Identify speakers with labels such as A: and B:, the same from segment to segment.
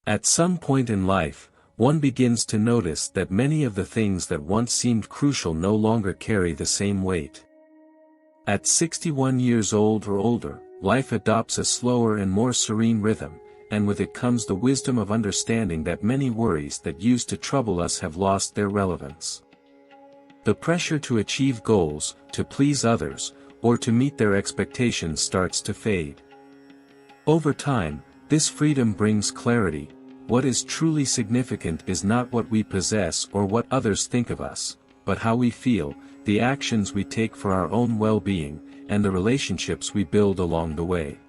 A: At some point in life, one begins to notice that many of the things that once seemed crucial no longer carry the same weight. At 61 years old or older, life adopts a slower and more serene rhythm, and with it comes the wisdom of understanding that many worries that used to trouble us have lost their relevance. The pressure to achieve goals, to please others, or to meet their expectations starts to fade. Over time, this freedom brings clarity. What is truly significant is not what we possess or what others think of us, but how we feel, the actions we take for our own well-being, and the relationships we build along the way.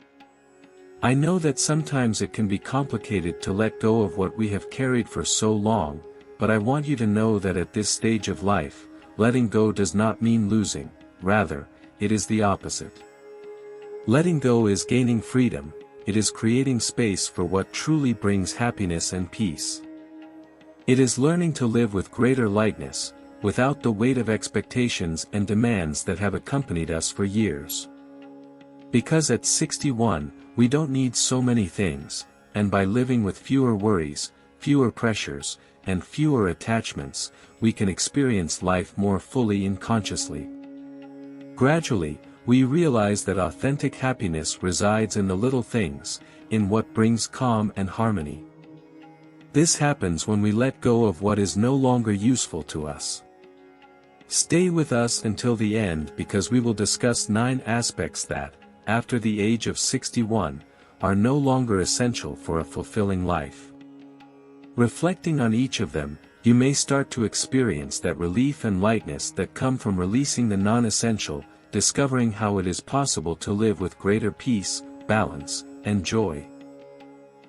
A: I know that sometimes it can be complicated to let go of what we have carried for so long, but I want you to know that at this stage of life, letting go does not mean losing, rather, it is the opposite. Letting go is gaining freedom. It is creating space for what truly brings happiness and peace. It is learning to live with greater lightness, without the weight of expectations and demands that have accompanied us for years. Because at 61, we don't need so many things, and by living with fewer worries, fewer pressures, and fewer attachments, we can experience life more fully and consciously. Gradually, we realize that authentic happiness resides in the little things, in what brings calm and harmony. This happens when we let go of what is no longer useful to us. Stay with us until the end because we will discuss 9 aspects that, after the age of 61, are no longer essential for a fulfilling life. Reflecting on each of them, you may start to experience that relief and lightness that come from releasing the non-essential, discovering how it is possible to live with greater peace, balance, and joy.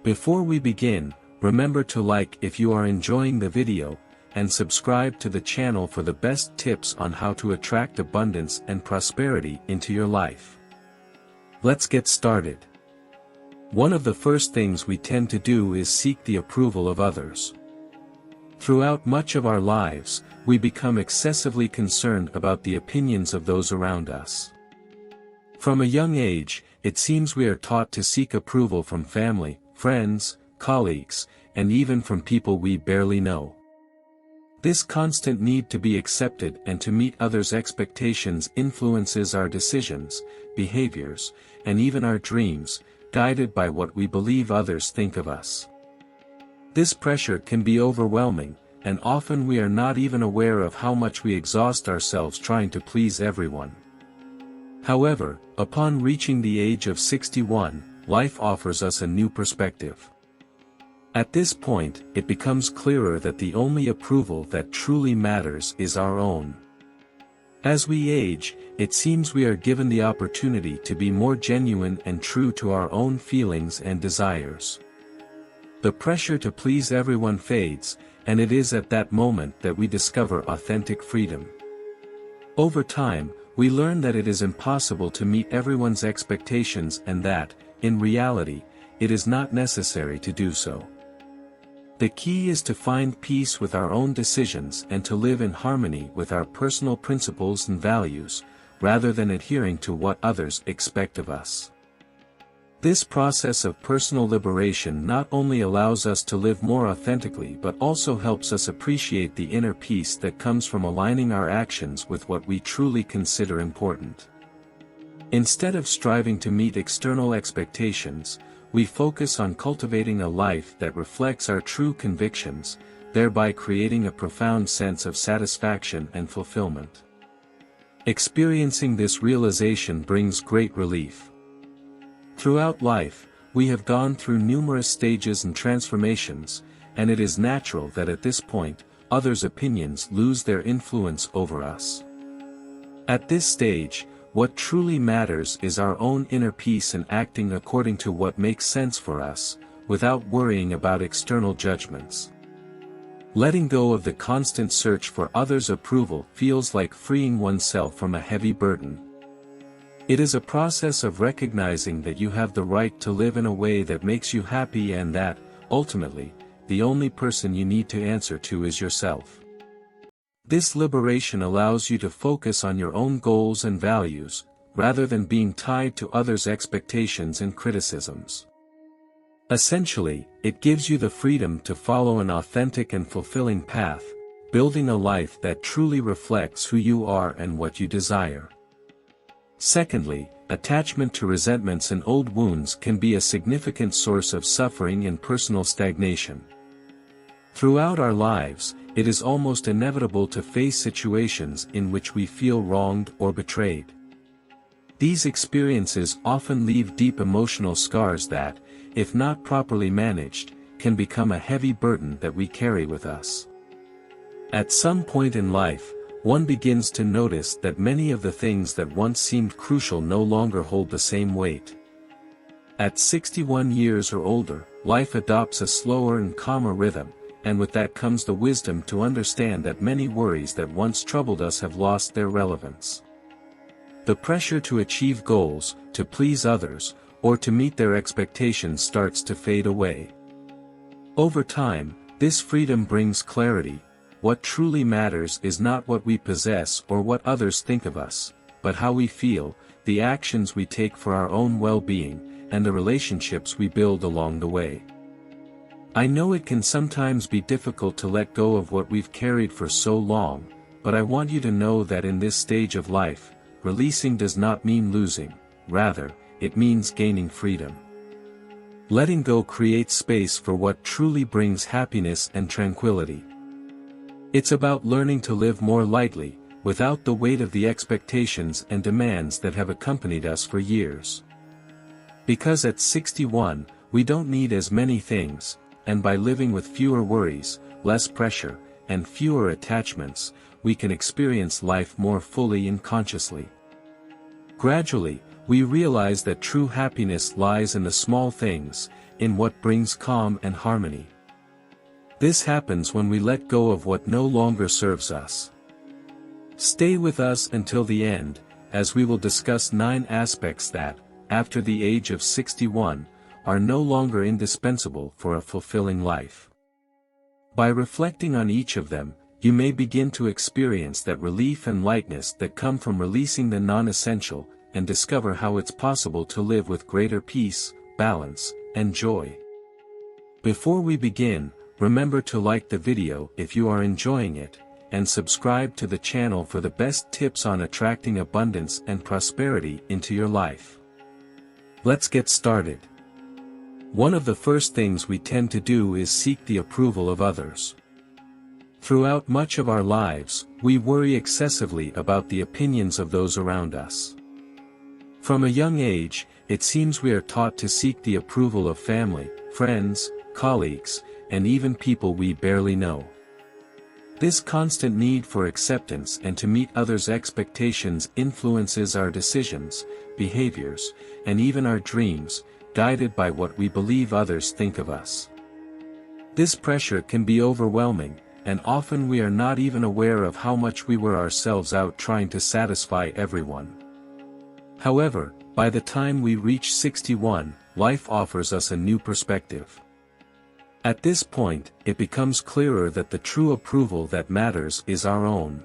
A: Before we begin, remember to like if you are enjoying the video, and subscribe to the channel for the best tips on how to attract abundance and prosperity into your life. Let's get started. One of the first things we tend to do is seek the approval of others. Throughout much of our lives, we become excessively concerned about the opinions of those around us. From a young age, it seems we are taught to seek approval from family, friends, colleagues, and even from people we barely know. This constant need to be accepted and to meet others' expectations influences our decisions, behaviors, and even our dreams, guided by what we believe others think of us. This pressure can be overwhelming, and often we are not even aware of how much we exhaust ourselves trying to please everyone. However, upon reaching the age of 61, life offers us a new perspective. At this point, it becomes clearer that the only approval that truly matters is our own. As we age, it seems we are given the opportunity to be more genuine and true to our own feelings and desires. The pressure to please everyone fades, and it is at that moment that we discover authentic freedom. Over time, we learn that it is impossible to meet everyone's expectations and that, in reality, it is not necessary to do so. The key is to find peace with our own decisions and to live in harmony with our personal principles and values, rather than adhering to what others expect of us. This process of personal liberation not only allows us to live more authentically but also helps us appreciate the inner peace that comes from aligning our actions with what we truly consider important. Instead of striving to meet external expectations, we focus on cultivating a life that reflects our true convictions, thereby creating a profound sense of satisfaction and fulfillment. Experiencing this realization brings great relief. Throughout life, we have gone through numerous stages and transformations, and it is natural that at this point, others' opinions lose their influence over us. At this stage, what truly matters is our own inner peace and acting according to what makes sense for us, without worrying about external judgments. Letting go of the constant search for others' approval feels like freeing oneself from a heavy burden. It is a process of recognizing that you have the right to live in a way that makes you happy and that, ultimately, the only person you need to answer to is yourself. This liberation allows you to focus on your own goals and values, rather than being tied to others' expectations and criticisms. Essentially, it gives you the freedom to follow an authentic and fulfilling path, building a life that truly reflects who you are and what you desire. Secondly, attachment to resentments and old wounds can be a significant source of suffering and personal stagnation. Throughout our lives, it is almost inevitable to face situations in which we feel wronged or betrayed. These experiences often leave deep emotional scars that, if not properly managed, can become a heavy burden that we carry with us. At some point in life, one begins to notice that many of the things that once seemed crucial no longer hold the same weight. At 61 years or older, life adopts a slower and calmer rhythm, and with that comes the wisdom to understand that many worries that once troubled us have lost their relevance. The pressure to achieve goals, to please others, or to meet their expectations starts to fade away. Over time, this freedom brings clarity. What truly matters is not what we possess or what others think of us, but how we feel, the actions we take for our own well-being, and the relationships we build along the way. I know it can sometimes be difficult to let go of what we've carried for so long, but I want you to know that in this stage of life, releasing does not mean losing, rather, it means gaining freedom. Letting go creates space for what truly brings happiness and tranquility. It's about learning to live more lightly, without the weight of the expectations and demands that have accompanied us for years. Because at 61, we don't need as many things, and by living with fewer worries, less pressure, and fewer attachments, we can experience life more fully and consciously. Gradually, we realize that true happiness lies in the small things, in what brings calm and harmony. This happens when we let go of what no longer serves us. Stay with us until the end, as we will discuss 9 aspects that, after the age of 61, are no longer indispensable for a fulfilling life. By reflecting on each of them, you may begin to experience that relief and lightness that come from releasing the non-essential, and discover how it's possible to live with greater peace, balance, and joy. Before we begin, remember to like the video if you are enjoying it, and subscribe to the channel for the best tips on attracting abundance and prosperity into your life. Let's get started. One of the first things we tend to do is seek the approval of others. Throughout much of our lives, we worry excessively about the opinions of those around us. From a young age, it seems we are taught to seek the approval of family, friends, colleagues, and even people we barely know. This constant need for acceptance and to meet others' expectations influences our decisions, behaviors, and even our dreams, guided by what we believe others think of us. This pressure can be overwhelming, and often we are not even aware of how much we wear ourselves out trying to satisfy everyone. However, by the time we reach 61, life offers us a new perspective. At this point, it becomes clearer that the true approval that matters is our own.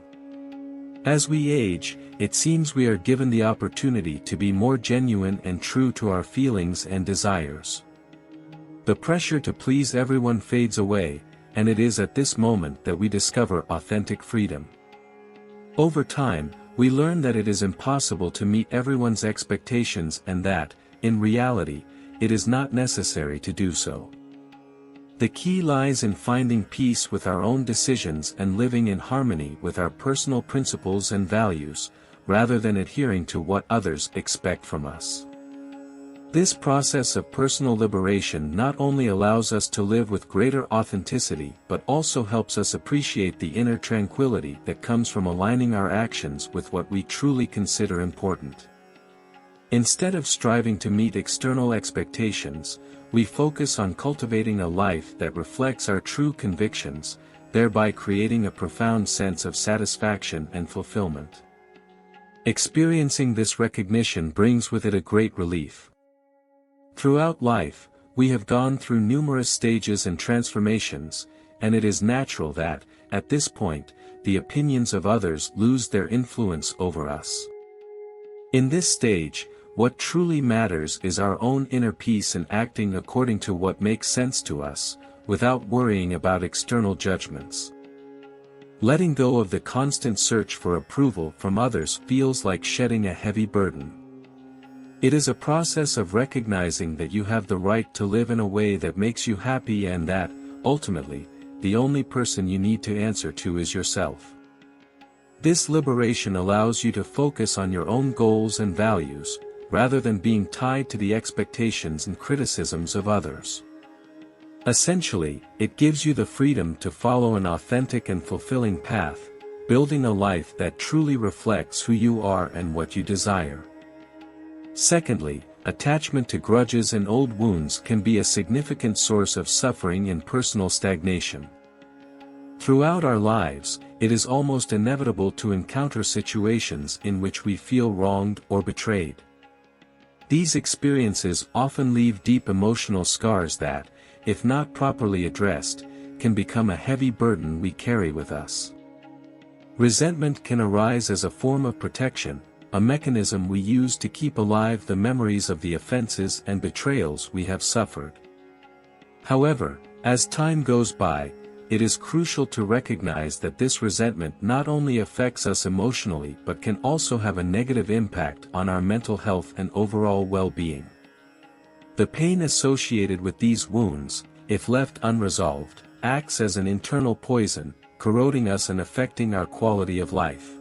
A: As we age, it seems we are given the opportunity to be more genuine and true to our feelings and desires. The pressure to please everyone fades away, and it is at this moment that we discover authentic freedom. Over time, we learn that it is impossible to meet everyone's expectations and that, in reality, it is not necessary to do so. The key lies in finding peace with our own decisions and living in harmony with our personal principles and values, rather than adhering to what others expect from us. This process of personal liberation not only allows us to live with greater authenticity but also helps us appreciate the inner tranquility that comes from aligning our actions with what we truly consider important. Instead of striving to meet external expectations, we focus on cultivating a life that reflects our true convictions, thereby creating a profound sense of satisfaction and fulfillment. Experiencing this recognition brings with it a great relief. Throughout life, we have gone through numerous stages and transformations, and it is natural that, at this point, the opinions of others lose their influence over us. In this stage, what truly matters is our own inner peace and acting according to what makes sense to us, without worrying about external judgments. Letting go of the constant search for approval from others feels like shedding a heavy burden. It is a process of recognizing that you have the right to live in a way that makes you happy and that, ultimately, the only person you need to answer to is yourself. This liberation allows you to focus on your own goals and values, rather than being tied to the expectations and criticisms of others. Essentially, it gives you the freedom to follow an authentic and fulfilling path, building a life that truly reflects who you are and what you desire. Secondly, attachment to grudges and old wounds can be a significant source of suffering and personal stagnation. Throughout our lives, it is almost inevitable to encounter situations in which we feel wronged or betrayed. These experiences often leave deep emotional scars that, if not properly addressed, can become a heavy burden we carry with us. Resentment can arise as a form of protection, a mechanism we use to keep alive the memories of the offenses and betrayals we have suffered. However, as time goes by, it is crucial to recognize that this resentment not only affects us emotionally but can also have a negative impact on our mental health and overall well-being. The pain associated with these wounds, if left unresolved, acts as an internal poison, corroding us and affecting our quality of life.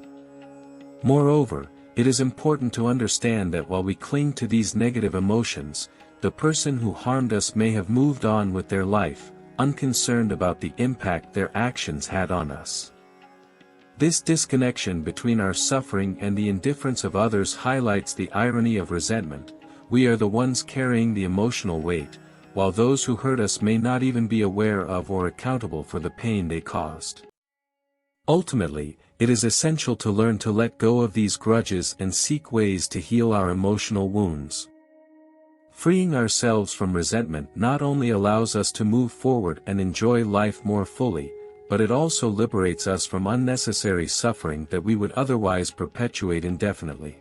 A: Moreover, it is important to understand that while we cling to these negative emotions, the person who harmed us may have moved on with their life, unconcerned about the impact their actions had on us. This disconnection between our suffering and the indifference of others highlights the irony of resentment. We are the ones carrying the emotional weight, while those who hurt us may not even be aware of or accountable for the pain they caused. Ultimately, it is essential to learn to let go of these grudges and seek ways to heal our emotional wounds. Freeing ourselves from resentment not only allows us to move forward and enjoy life more fully, but it also liberates us from unnecessary suffering that we would otherwise perpetuate indefinitely.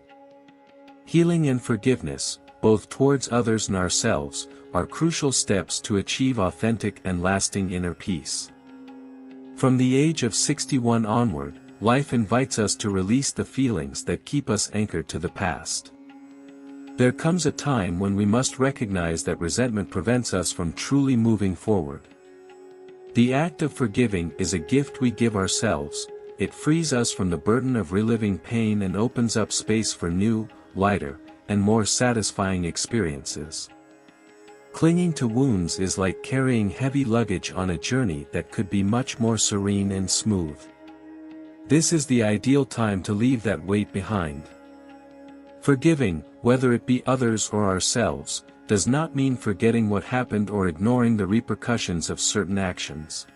A: Healing and forgiveness, both towards others and ourselves, are crucial steps to achieve authentic and lasting inner peace. From the age of 61 onward, life invites us to release the feelings that keep us anchored to the past. There comes a time when we must recognize that resentment prevents us from truly moving forward. The act of forgiving is a gift we give ourselves. It frees us from the burden of reliving pain and opens up space for new, lighter, and more satisfying experiences. Clinging to wounds is like carrying heavy luggage on a journey that could be much more serene and smooth. This is the ideal time to leave that weight behind. Forgiving, whether it be others or ourselves, does not mean forgetting what happened or ignoring the repercussions of certain actions.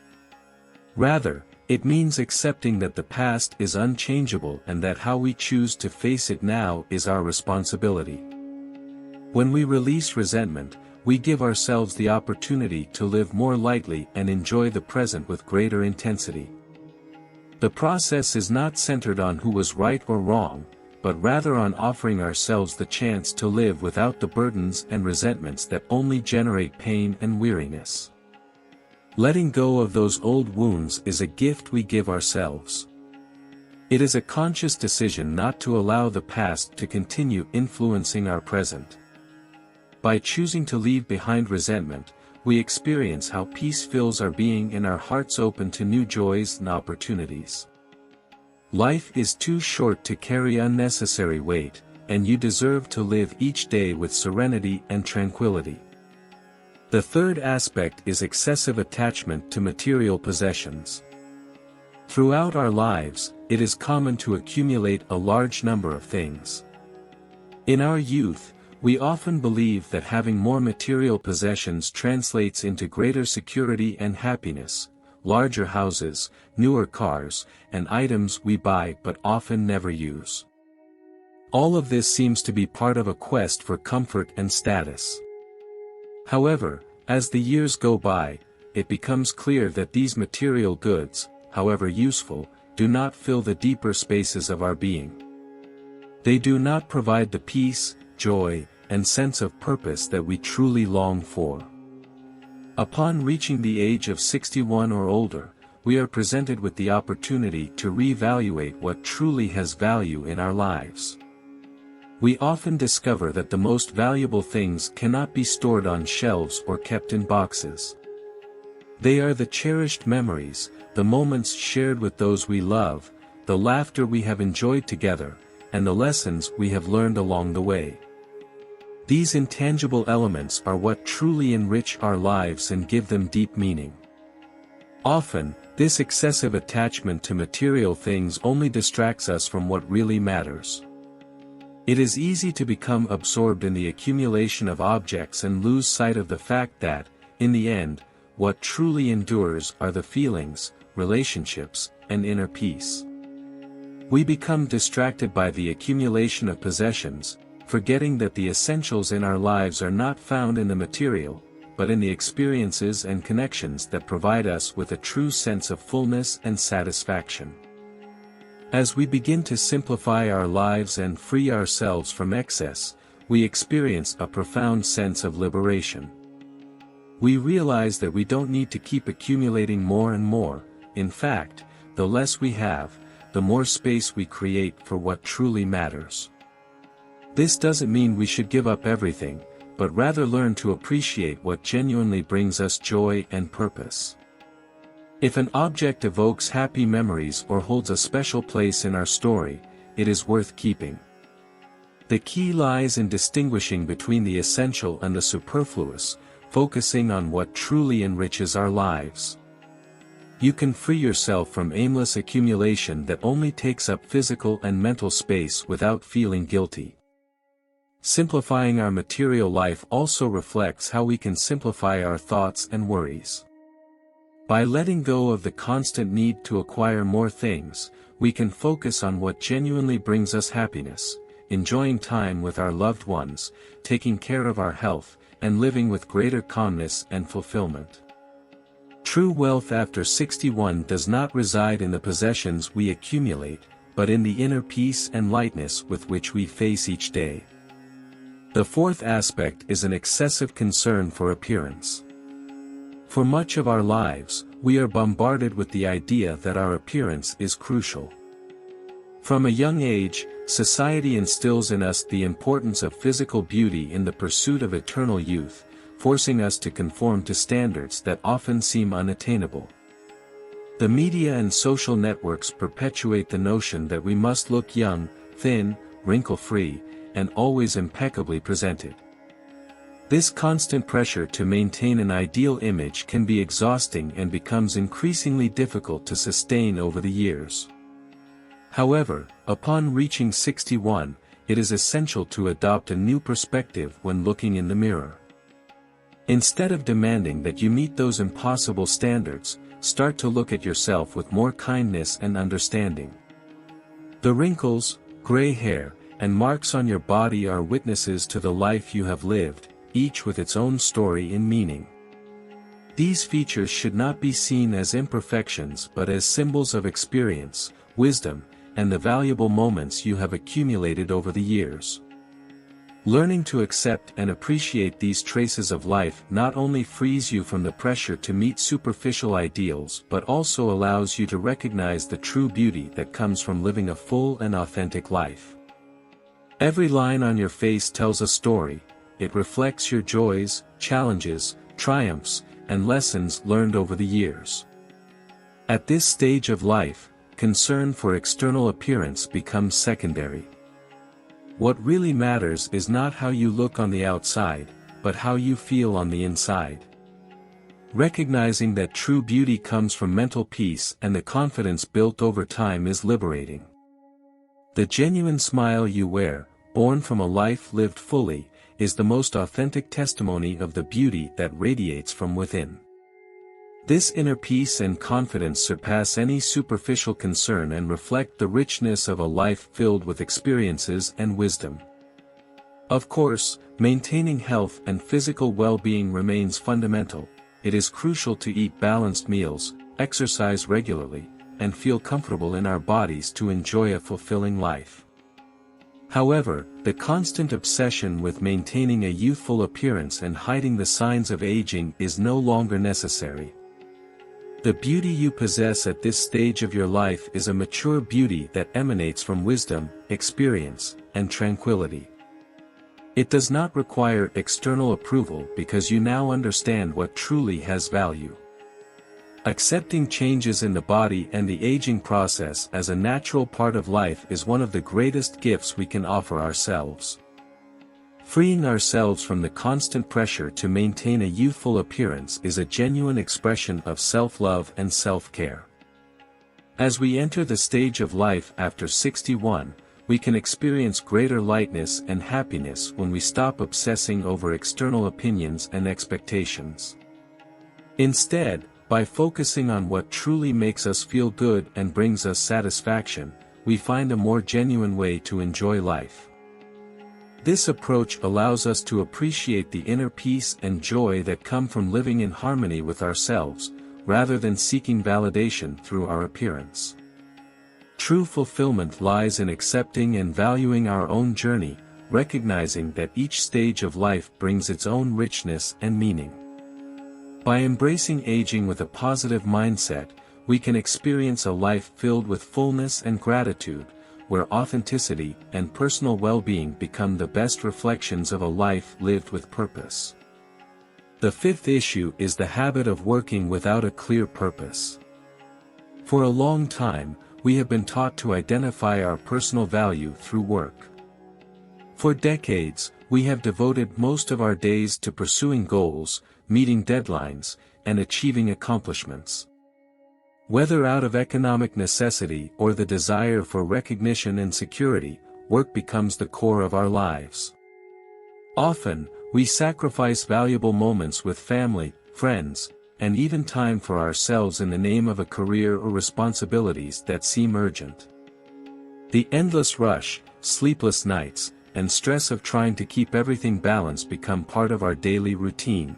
A: Rather, it means accepting that the past is unchangeable and that how we choose to face it now is our responsibility. When we release resentment, we give ourselves the opportunity to live more lightly and enjoy the present with greater intensity. The process is not centered on who was right or wrong, but rather on offering ourselves the chance to live without the burdens and resentments that only generate pain and weariness. Letting go of those old wounds is a gift we give ourselves. It is a conscious decision not to allow the past to continue influencing our present. By choosing to leave behind resentment, we experience how peace fills our being and our hearts open to new joys and opportunities. Life is too short to carry unnecessary weight, and you deserve to live each day with serenity and tranquility. The third aspect is excessive attachment to material possessions. Throughout our lives, it is common to accumulate a large number of things. In our youth, we often believe that having more material possessions translates into greater security and happiness. Larger houses, newer cars, and items we buy but often never use. All of this seems to be part of a quest for comfort and status. However, as the years go by, it becomes clear that these material goods, however useful, do not fill the deeper spaces of our being. They do not provide the peace, joy, and sense of purpose that we truly long for. Upon reaching the age of 61 or older, we are presented with the opportunity to reevaluate what truly has value in our lives. We often discover that the most valuable things cannot be stored on shelves or kept in boxes. They are the cherished memories, the moments shared with those we love, the laughter we have enjoyed together, and the lessons we have learned along the way. These intangible elements are what truly enrich our lives and give them deep meaning. Often, this excessive attachment to material things only distracts us from what really matters. It is easy to become absorbed in the accumulation of objects and lose sight of the fact that, in the end, what truly endures are the feelings, relationships, and inner peace. We become distracted by the accumulation of possessions, forgetting that the essentials in our lives are not found in the material, but in the experiences and connections that provide us with a true sense of fullness and satisfaction. As we begin to simplify our lives and free ourselves from excess, we experience a profound sense of liberation. We realize that we don't need to keep accumulating more and more. In fact, the less we have, the more space we create for what truly matters. This doesn't mean we should give up everything, but rather learn to appreciate what genuinely brings us joy and purpose. If an object evokes happy memories or holds a special place in our story, it is worth keeping. The key lies in distinguishing between the essential and the superfluous, focusing on what truly enriches our lives. You can free yourself from aimless accumulation that only takes up physical and mental space without feeling guilty. Simplifying our material life also reflects how we can simplify our thoughts and worries. By letting go of the constant need to acquire more things, we can focus on what genuinely brings us happiness, enjoying time with our loved ones, taking care of our health, and living with greater calmness and fulfillment. True wealth after 61 does not reside in the possessions we accumulate, but in the inner peace and lightness with which we face each day. The fourth aspect is an excessive concern for appearance. For much of our lives, we are bombarded with the idea that our appearance is crucial. From a young age, society instills in us the importance of physical beauty in the pursuit of eternal youth, forcing us to conform to standards that often seem unattainable. The media and social networks perpetuate the notion that we must look young, thin, wrinkle-free, and always impeccably presented. This constant pressure to maintain an ideal image can be exhausting and becomes increasingly difficult to sustain over the years. However, upon reaching 61, it is essential to adopt a new perspective when looking in the mirror. Instead of demanding that you meet those impossible standards, start to look at yourself with more kindness and understanding. The wrinkles, gray hair, and marks on your body are witnesses to the life you have lived, each with its own story and meaning. These features should not be seen as imperfections but as symbols of experience, wisdom, and the valuable moments you have accumulated over the years. Learning to accept and appreciate these traces of life not only frees you from the pressure to meet superficial ideals but also allows you to recognize the true beauty that comes from living a full and authentic life. Every line on your face tells a story. It reflects your joys, challenges, triumphs, and lessons learned over the years. At this stage of life, concern for external appearance becomes secondary. What really matters is not how you look on the outside, but how you feel on the inside. Recognizing that true beauty comes from mental peace and the confidence built over time is liberating. The genuine smile you wear, born from a life lived fully, is the most authentic testimony of the beauty that radiates from within. This inner peace and confidence surpass any superficial concern and reflect the richness of a life filled with experiences and wisdom. Of course, maintaining health and physical well-being remains fundamental. It is crucial to eat balanced meals, exercise regularly, and feel comfortable in our bodies to enjoy a fulfilling life. However, the constant obsession with maintaining a youthful appearance and hiding the signs of aging is no longer necessary. The beauty you possess at this stage of your life is a mature beauty that emanates from wisdom, experience, and tranquility. It does not require external approval because you now understand what truly has value. Accepting changes in the body and the aging process as a natural part of life is one of the greatest gifts we can offer ourselves. Freeing ourselves from the constant pressure to maintain a youthful appearance is a genuine expression of self-love and self-care. As we enter the stage of life after 61, we can experience greater lightness and happiness when we stop obsessing over external opinions and expectations. Instead, by focusing on what truly makes us feel good and brings us satisfaction, we find a more genuine way to enjoy life. This approach allows us to appreciate the inner peace and joy that come from living in harmony with ourselves, rather than seeking validation through our appearance. True fulfillment lies in accepting and valuing our own journey, recognizing that each stage of life brings its own richness and meaning. By embracing aging with a positive mindset, we can experience a life filled with fullness and gratitude, where authenticity and personal well-being become the best reflections of a life lived with purpose. The fifth issue is the habit of working without a clear purpose. For a long time, we have been taught to identify our personal value through work. For decades, we have devoted most of our days to pursuing goals, meeting deadlines, and achieving accomplishments. Whether out of economic necessity or the desire for recognition and security, work becomes the core of our lives. Often, we sacrifice valuable moments with family, friends, and even time for ourselves in the name of a career or responsibilities that seem urgent. The endless rush, sleepless nights, and stress of trying to keep everything balanced become part of our daily routine.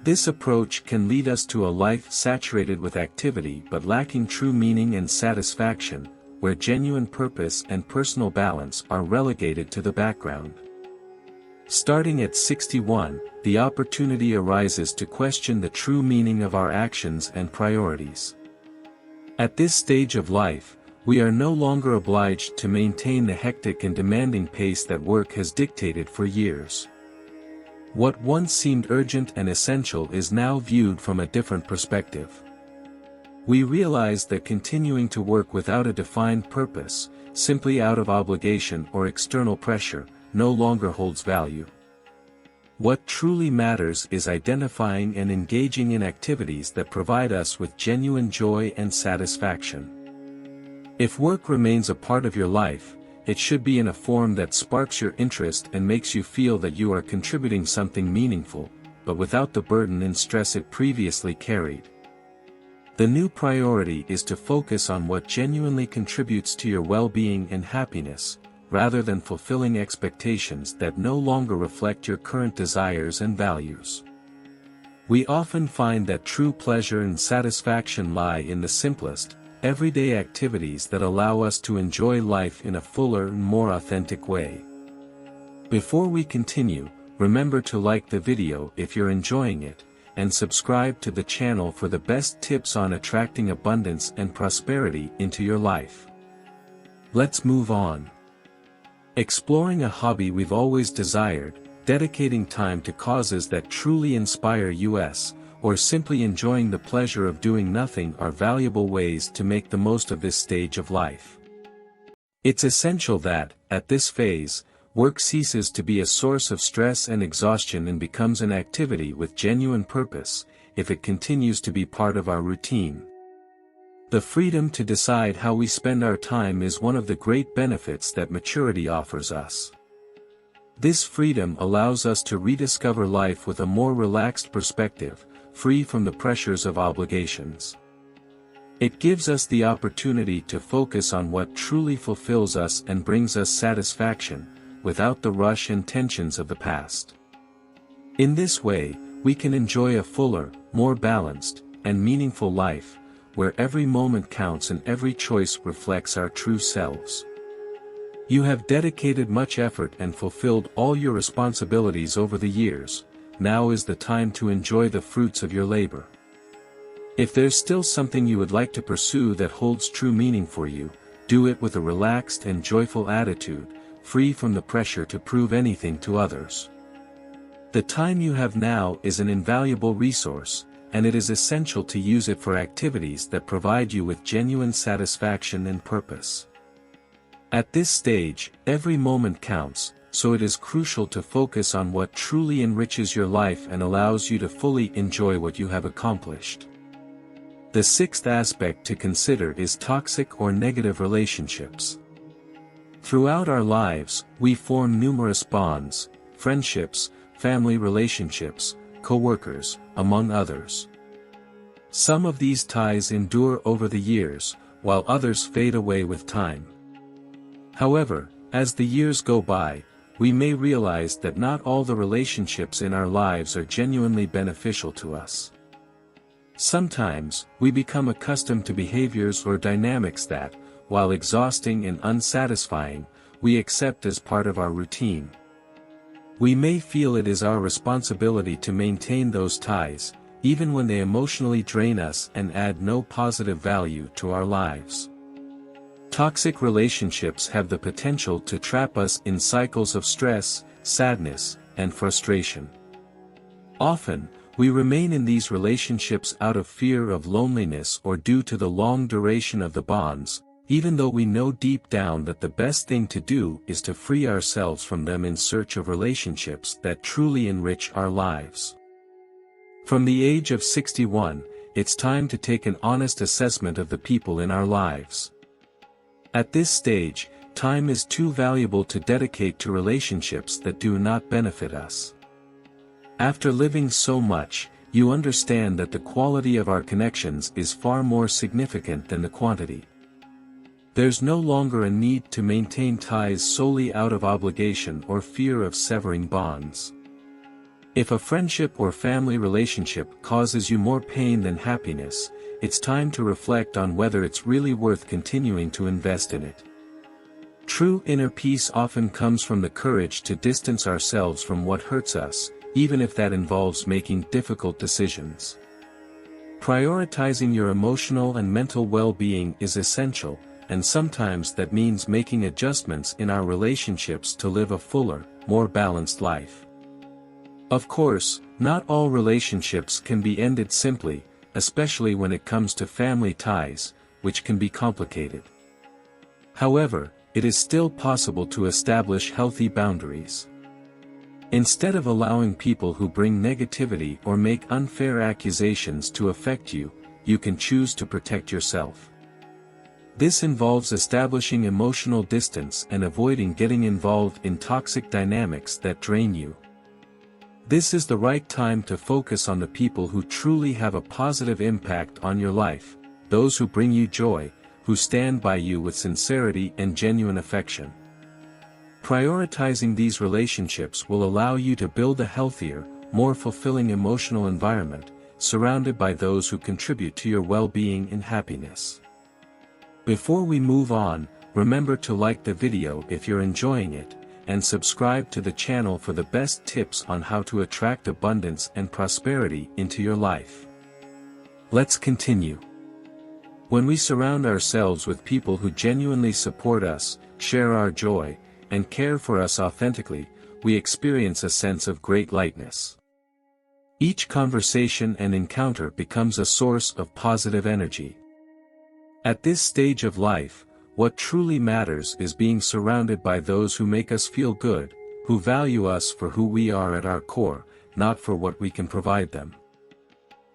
A: This approach can lead us to a life saturated with activity but lacking true meaning and satisfaction, where genuine purpose and personal balance are relegated to the background. Starting at 61, the opportunity arises to question the true meaning of our actions and priorities. At this stage of life, we are no longer obliged to maintain the hectic and demanding pace that work has dictated for years. What once seemed urgent and essential is now viewed from a different perspective. We realize that continuing to work without a defined purpose, simply out of obligation or external pressure, no longer holds value. What truly matters is identifying and engaging in activities that provide us with genuine joy and satisfaction. If work remains a part of your life, it should be in a form that sparks your interest and makes you feel that you are contributing something meaningful, but without the burden and stress it previously carried. The new priority is to focus on what genuinely contributes to your well-being and happiness, rather than fulfilling expectations that no longer reflect your current desires and values. We often find that true pleasure and satisfaction lie in the simplest, everyday activities that allow us to enjoy life in a fuller and more authentic way. Before we continue, remember to like the video if you're enjoying it, and subscribe to the channel for the best tips on attracting abundance and prosperity into your life. Let's move on. Exploring a hobby we've always desired, dedicating time to causes that truly inspire us, or simply enjoying the pleasure of doing nothing are valuable ways to make the most of this stage of life. It's essential that, at this phase, work ceases to be a source of stress and exhaustion and becomes an activity with genuine purpose, if it continues to be part of our routine. The freedom to decide how we spend our time is one of the great benefits that maturity offers us. This freedom allows us to rediscover life with a more relaxed perspective, free from the pressures of obligations. It gives us the opportunity to focus on what truly fulfills us and brings us satisfaction, without the rush and tensions of the past. In this way, we can enjoy a fuller, more balanced, and meaningful life, where every moment counts and every choice reflects our true selves. You have dedicated much effort and fulfilled all your responsibilities over the years. Now is the time to enjoy the fruits of your labor. If there's still something you would like to pursue that holds true meaning for you, do it with a relaxed and joyful attitude, free from the pressure to prove anything to others. The time you have now is an invaluable resource, and it is essential to use it for activities that provide you with genuine satisfaction and purpose. At this stage, every moment counts, so it is crucial to focus on what truly enriches your life and allows you to fully enjoy what you have accomplished. The sixth aspect to consider is toxic or negative relationships. Throughout our lives, we form numerous bonds, friendships, family relationships, co-workers, among others. Some of these ties endure over the years, while others fade away with time. However, as the years go by, we may realize that not all the relationships in our lives are genuinely beneficial to us. Sometimes, we become accustomed to behaviors or dynamics that, while exhausting and unsatisfying, we accept as part of our routine. We may feel it is our responsibility to maintain those ties, even when they emotionally drain us and add no positive value to our lives. Toxic relationships have the potential to trap us in cycles of stress, sadness, and frustration. Often, we remain in these relationships out of fear of loneliness or due to the long duration of the bonds, even though we know deep down that the best thing to do is to free ourselves from them in search of relationships that truly enrich our lives. From the age of 61, it's time to take an honest assessment of the people in our lives. At this stage, time is too valuable to dedicate to relationships that do not benefit us. After living so much, you understand that the quality of our connections is far more significant than the quantity. There's no longer a need to maintain ties solely out of obligation or fear of severing bonds. If a friendship or family relationship causes you more pain than happiness, it's time to reflect on whether it's really worth continuing to invest in it. True inner peace often comes from the courage to distance ourselves from what hurts us, even if that involves making difficult decisions. Prioritizing your emotional and mental well-being is essential, and sometimes that means making adjustments in our relationships to live a fuller, more balanced life. Of course, not all relationships can be ended simply, especially when it comes to family ties, which can be complicated. However, it is still possible to establish healthy boundaries. Instead of allowing people who bring negativity or make unfair accusations to affect you, you can choose to protect yourself. This involves establishing emotional distance and avoiding getting involved in toxic dynamics that drain you. This is the right time to focus on the people who truly have a positive impact on your life, those who bring you joy, who stand by you with sincerity and genuine affection. Prioritizing these relationships will allow you to build a healthier, more fulfilling emotional environment, surrounded by those who contribute to your well-being and happiness. Before we move on, remember to like the video if you're enjoying it, and subscribe to the channel for the best tips on how to attract abundance and prosperity into your life. Let's continue. When we surround ourselves with people who genuinely support us, share our joy, and care for us authentically, we experience a sense of great lightness. Each conversation and encounter becomes a source of positive energy. At this stage of life, what truly matters is being surrounded by those who make us feel good, who value us for who we are at our core, not for what we can provide them.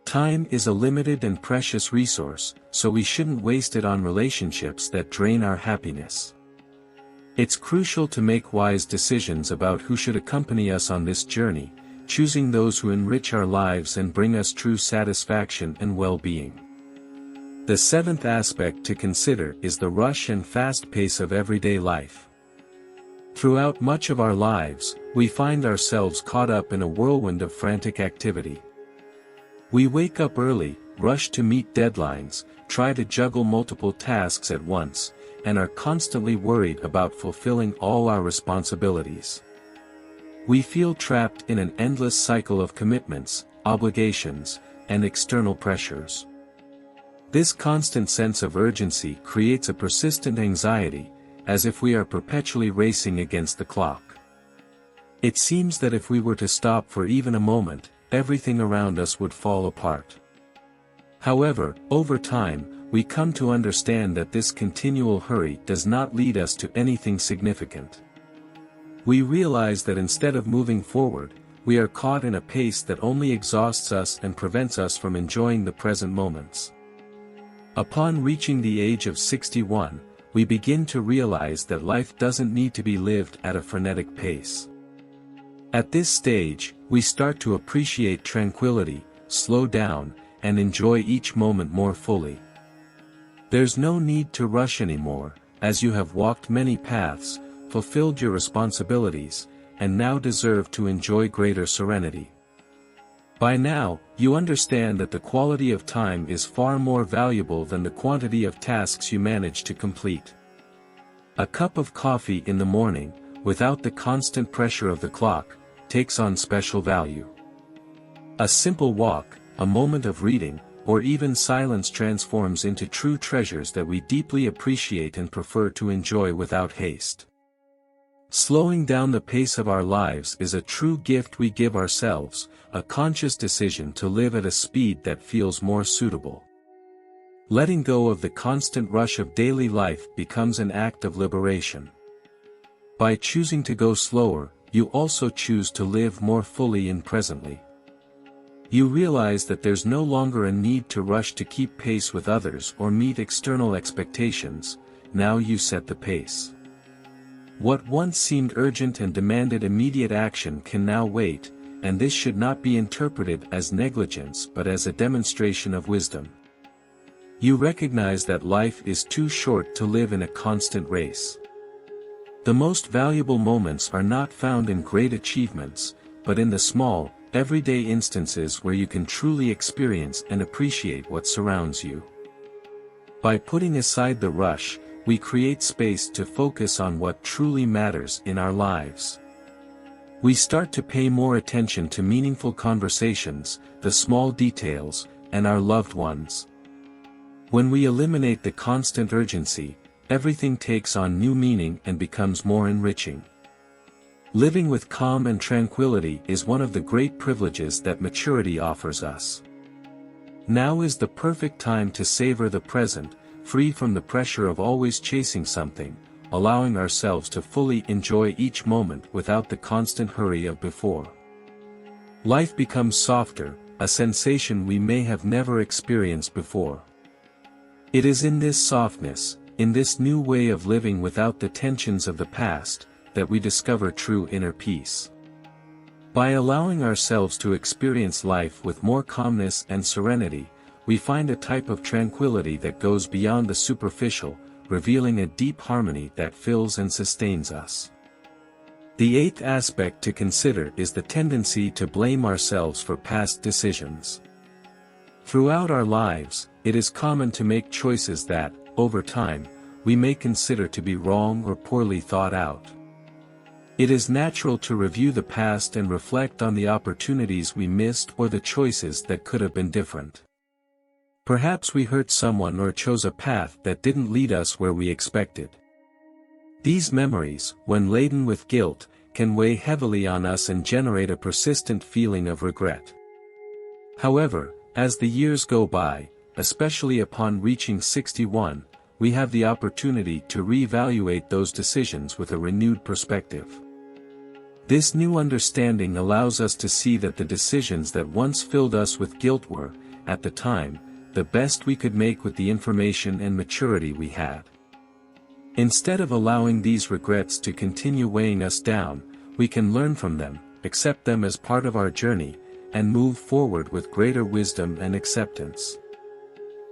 A: Time is a limited and precious resource, so we shouldn't waste it on relationships that drain our happiness. It's crucial to make wise decisions about who should accompany us on this journey, choosing those who enrich our lives and bring us true satisfaction and well-being. The seventh aspect to consider is the rush and fast pace of everyday life. Throughout much of our lives, we find ourselves caught up in a whirlwind of frantic activity. We wake up early, rush to meet deadlines, try to juggle multiple tasks at once, and are constantly worried about fulfilling all our responsibilities. We feel trapped in an endless cycle of commitments, obligations, and external pressures. This constant sense of urgency creates a persistent anxiety, as if we are perpetually racing against the clock. It seems that if we were to stop for even a moment, everything around us would fall apart. However, over time, we come to understand that this continual hurry does not lead us to anything significant. We realize that instead of moving forward, we are caught in a pace that only exhausts us and prevents us from enjoying the present moments. Upon reaching the age of 61, we begin to realize that life doesn't need to be lived at a frenetic pace. At this stage, we start to appreciate tranquility, slow down, and enjoy each moment more fully. There's no need to rush anymore, as you have walked many paths, fulfilled your responsibilities, and now deserve to enjoy greater serenity. By now, you understand that the quality of time is far more valuable than the quantity of tasks you manage to complete. A cup of coffee in the morning, without the constant pressure of the clock, takes on special value. A simple walk, a moment of reading, or even silence transforms into true treasures that we deeply appreciate and prefer to enjoy without haste. Slowing down the pace of our lives is a true gift we give ourselves, a conscious decision to live at a speed that feels more suitable. Letting go of the constant rush of daily life becomes an act of liberation. By choosing to go slower, you also choose to live more fully and presently. You realize that there's no longer a need to rush to keep pace with others or meet external expectations. Now you set the pace. What once seemed urgent and demanded immediate action can now wait, and this should not be interpreted as negligence but as a demonstration of wisdom. You recognize that life is too short to live in a constant race. The most valuable moments are not found in great achievements, but in the small, everyday instances where you can truly experience and appreciate what surrounds you. By putting aside the rush, we create space to focus on what truly matters in our lives. We start to pay more attention to meaningful conversations, the small details, and our loved ones. When we eliminate the constant urgency, everything takes on new meaning and becomes more enriching. Living with calm and tranquility is one of the great privileges that maturity offers us. Now is the perfect time to savor the present, free from the pressure of always chasing something, allowing ourselves to fully enjoy each moment without the constant hurry of before. Life becomes softer, a sensation we may have never experienced before. It is in this softness, in this new way of living without the tensions of the past, that we discover true inner peace. By allowing ourselves to experience life with more calmness and serenity, we find a type of tranquility that goes beyond the superficial, revealing a deep harmony that fills and sustains us. The eighth aspect to consider is the tendency to blame ourselves for past decisions. Throughout our lives, it is common to make choices that, over time, we may consider to be wrong or poorly thought out. It is natural to review the past and reflect on the opportunities we missed or the choices that could have been different. Perhaps we hurt someone or chose a path that didn't lead us where we expected. These memories, when laden with guilt, can weigh heavily on us and generate a persistent feeling of regret. However, as the years go by, especially upon reaching 61, we have the opportunity to reevaluate those decisions with a renewed perspective. This new understanding allows us to see that the decisions that once filled us with guilt were, at the time, the best we could make with the information and maturity we had. Instead of allowing these regrets to continue weighing us down, we can learn from them, accept them as part of our journey, and move forward with greater wisdom and acceptance.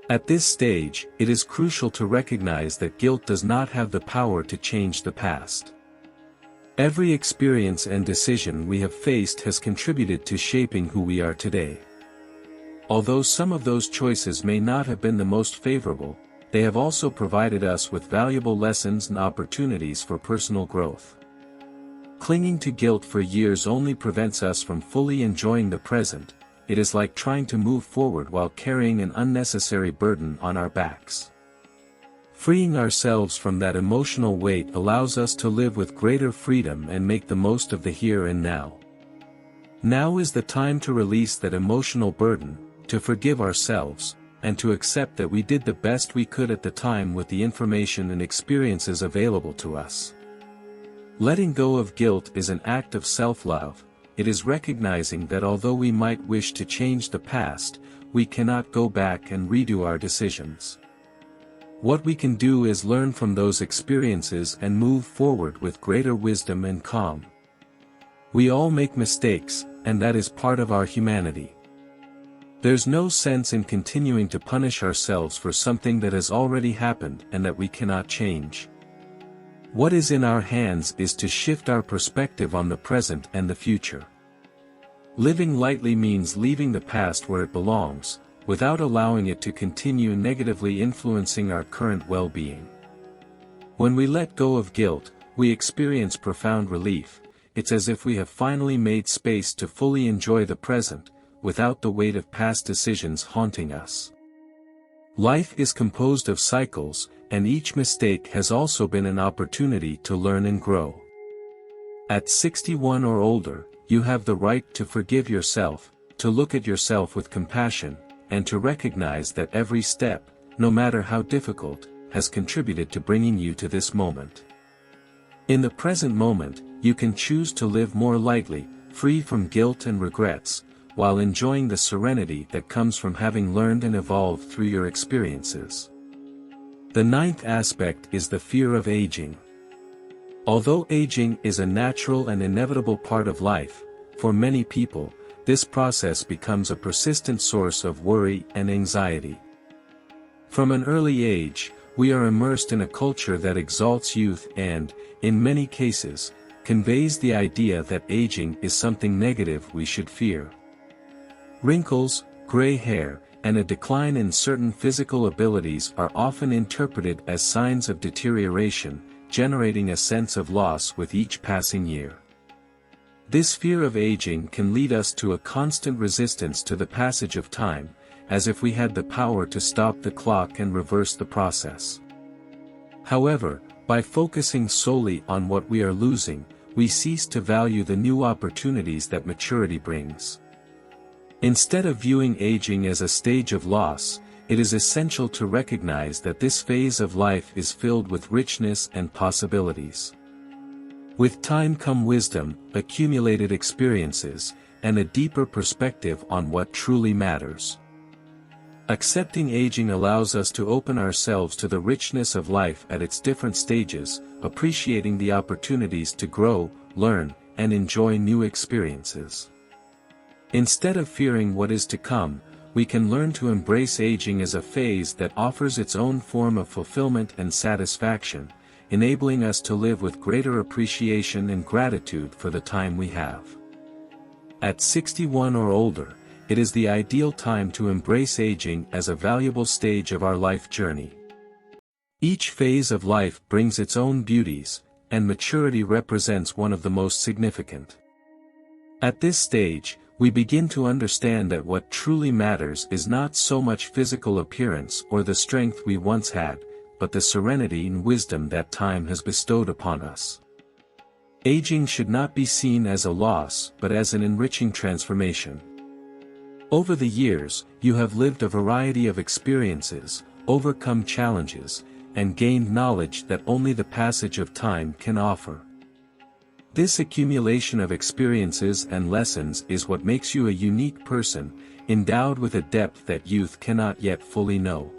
A: At this stage, it is crucial to recognize that guilt does not have the power to change the past. Every experience and decision we have faced has contributed to shaping who we are today. Although some of those choices may not have been the most favorable, they have also provided us with valuable lessons and opportunities for personal growth. Clinging to guilt for years only prevents us from fully enjoying the present. It is like trying to move forward while carrying an unnecessary burden on our backs. Freeing ourselves from that emotional weight allows us to live with greater freedom and make the most of the here and now. Now is the time to release that emotional burden, to forgive ourselves, and to accept that we did the best we could at the time with the information and experiences available to us. Letting go of guilt is an act of self-love. It is recognizing that although we might wish to change the past, we cannot go back and redo our decisions. What we can do is learn from those experiences and move forward with greater wisdom and calm. We all make mistakes, and that is part of our humanity. There's no sense in continuing to punish ourselves for something that has already happened and that we cannot change. What is in our hands is to shift our perspective on the present and the future. Living lightly means leaving the past where it belongs, without allowing it to continue negatively influencing our current well-being. When we let go of guilt, we experience profound relief. It's as if we have finally made space to fully enjoy the present, without the weight of past decisions haunting us. Life is composed of cycles, and each mistake has also been an opportunity to learn and grow. At 61 or older, you have the right to forgive yourself, to look at yourself with compassion, and to recognize that every step, no matter how difficult, has contributed to bringing you to this moment. In the present moment, you can choose to live more lightly, free from guilt and regrets, while enjoying the serenity that comes from having learned and evolved through your experiences. The ninth aspect is the fear of aging. Although aging is a natural and inevitable part of life, for many people, this process becomes a persistent source of worry and anxiety. From an early age, we are immersed in a culture that exalts youth and, in many cases, conveys the idea that aging is something negative we should fear. Wrinkles, gray hair, and a decline in certain physical abilities are often interpreted as signs of deterioration, generating a sense of loss with each passing year. This fear of aging can lead us to a constant resistance to the passage of time, as if we had the power to stop the clock and reverse the process. However, by focusing solely on what we are losing, we cease to value the new opportunities that maturity brings. Instead of viewing aging as a stage of loss, it is essential to recognize that this phase of life is filled with richness and possibilities. With time come wisdom, accumulated experiences, and a deeper perspective on what truly matters. Accepting aging allows us to open ourselves to the richness of life at its different stages, appreciating the opportunities to grow, learn, and enjoy new experiences. Instead of fearing what is to come, we can learn to embrace aging as a phase that offers its own form of fulfillment and satisfaction, enabling us to live with greater appreciation and gratitude for the time we have. At 61 or older, it is the ideal time to embrace aging as a valuable stage of our life journey. Each phase of life brings its own beauties, and maturity represents one of the most significant. At this stage, we begin to understand that what truly matters is not so much physical appearance or the strength we once had, but the serenity and wisdom that time has bestowed upon us. Aging should not be seen as a loss but as an enriching transformation. Over the years, you have lived a variety of experiences, overcome challenges, and gained knowledge that only the passage of time can offer. This accumulation of experiences and lessons is what makes you a unique person, endowed with a depth that youth cannot yet fully know.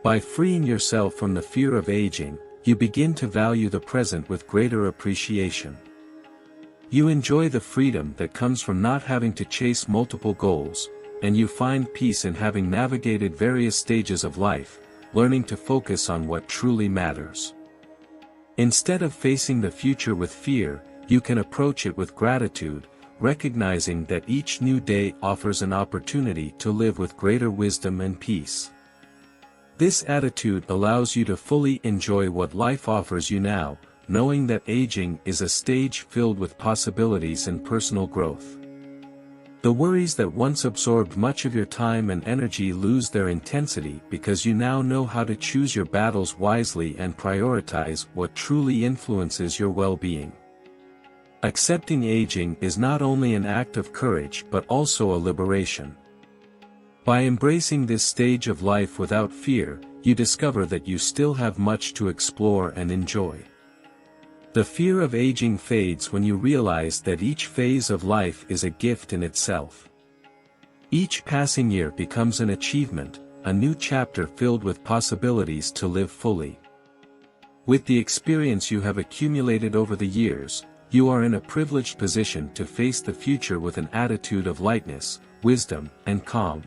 A: By freeing yourself from the fear of aging, you begin to value the present with greater appreciation. You enjoy the freedom that comes from not having to chase multiple goals, and you find peace in having navigated various stages of life, learning to focus on what truly matters. Instead of facing the future with fear, you can approach it with gratitude, recognizing that each new day offers an opportunity to live with greater wisdom and peace. This attitude allows you to fully enjoy what life offers you now, knowing that aging is a stage filled with possibilities and personal growth. The worries that once absorbed much of your time and energy lose their intensity because you now know how to choose your battles wisely and prioritize what truly influences your well-being. Accepting aging is not only an act of courage but also a liberation. By embracing this stage of life without fear, you discover that you still have much to explore and enjoy. The fear of aging fades when you realize that each phase of life is a gift in itself. Each passing year becomes an achievement, a new chapter filled with possibilities to live fully. With the experience you have accumulated over the years, you are in a privileged position to face the future with an attitude of lightness, wisdom, and calm.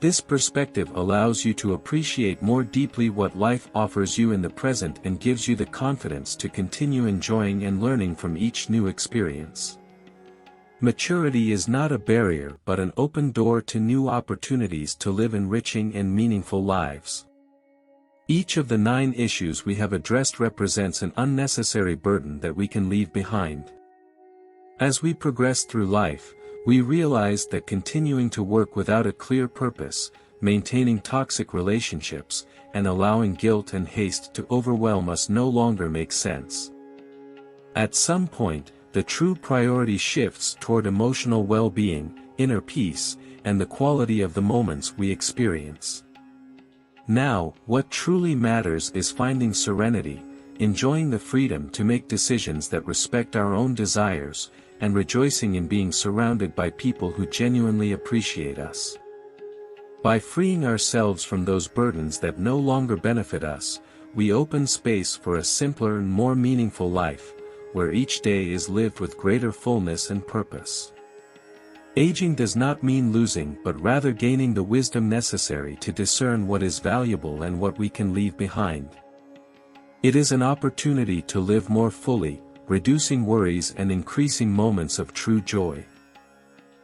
A: This perspective allows you to appreciate more deeply what life offers you in the present and gives you the confidence to continue enjoying and learning from each new experience. Maturity is not a barrier but an open door to new opportunities to live enriching and meaningful lives. Each of the 9 issues we have addressed represents an unnecessary burden that we can leave behind. As we progress through life, we realize that continuing to work without a clear purpose, maintaining toxic relationships, and allowing guilt and haste to overwhelm us no longer makes sense. At some point, the true priority shifts toward emotional well-being, inner peace, and the quality of the moments we experience. Now, what truly matters is finding serenity, enjoying the freedom to make decisions that respect our own desires, and rejoicing in being surrounded by people who genuinely appreciate us. By freeing ourselves from those burdens that no longer benefit us, we open space for a simpler and more meaningful life, where each day is lived with greater fullness and purpose. Aging does not mean losing but rather gaining the wisdom necessary to discern what is valuable and what we can leave behind. It is an opportunity to live more fully, reducing worries and increasing moments of true joy.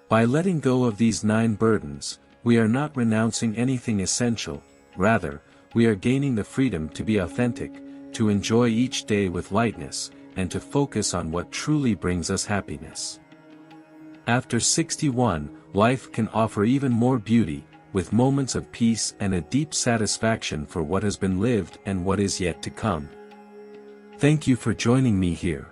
A: By letting go of these 9 burdens, we are not renouncing anything essential, rather, we are gaining the freedom to be authentic, to enjoy each day with lightness, and to focus on what truly brings us happiness. After 61, life can offer even more beauty, with moments of peace and a deep satisfaction for what has been lived and what is yet to come. Thank you for joining me here.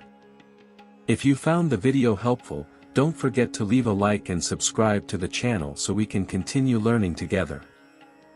A: If you found the video helpful, don't forget to leave a like and subscribe to the channel so we can continue learning together.